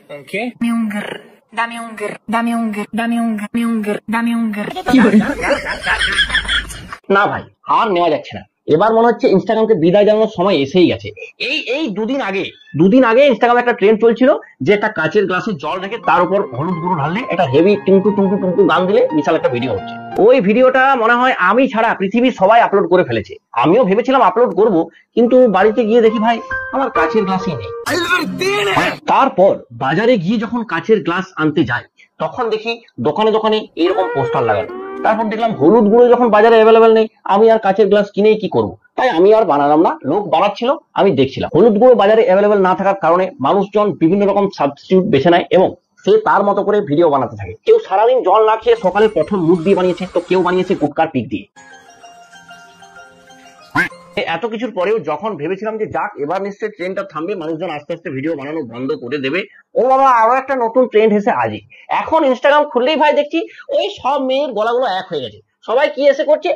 Okay. Dame un না ভাই, আর নেওয়া যাচ্ছে না। এবার মনে হচ্ছে ইনস্টাগ্রামকে বিদায় জানানোর সময় এসেই গেছে। এই দুদিন আগে ইনস্টাগ্রামে একটা ট্রেন্ড চলছিল যে একটা কাচের গ্লাসে জল রেখে তার উপর হলুদ গুঁড়ো ঢাললে একটা হেভি টুংটু টুংটু টুংটু গান দিলে বিশাল একটা ভিডিও হচ্ছে। ওই ভিডিওটা মনে হয় আমি ছাড়া পৃথিবীর সবাই আপলোড করে ফেলেছে। আমিও ভেবেছিলাম আপলোড করব, কিন্তু বাড়িতে গিয়ে দেখি ভাই আমার কাচের গ্লাসই নেই। তারপর বাজারে গিয়ে যখন কাচের গ্লাস আনতে যাই তখন দেখি দোকানে দোকানে এরকম পোস্টার লাগানো। তারপর দেখলাম হলুদ গুঁড়ো যখন বাজারে অ্যাভেলেবেল নেই, আমি আর কাচের গ্লাস কিনে কি করব? তাই আমি আর বানালাম না, লোক বানাচ্ছিল আমি দেখছিলাম। হলুদ গুঁড়ো বাজারে অ্যাভেলেবেল না থাকার কারণে মানুষজন বিভিন্ন রকম সাবস্টিটিউট বেছে নেয় এবং সে তার মতো করে ভিডিও বানাতে থাকে। কেউ সারাদিন জল না খেয়ে সকালে প্রথম মুখ দিয়ে বানিয়েছে, তো কেউ বানিয়েছে গুটকার পিক দিয়ে। এত কিছুর পরেও যখন ভেবেছিলাম যে যাক এবার নিশ্চয়ই ট্রেন্ডটা থামবে, মানুষজন আস্তে আস্তে ভিডিও বানানো বন্ধ করে দেবে, ও বাবা আরো একটা নতুন ট্রেন্ড এসে আজই। এখন ইনস্টাগ্রাম খুললেই ভাই দেখছি ওই সব মেয়ের গলাগুলো এক হয়ে গেছে। সবাই কি এসে করছে?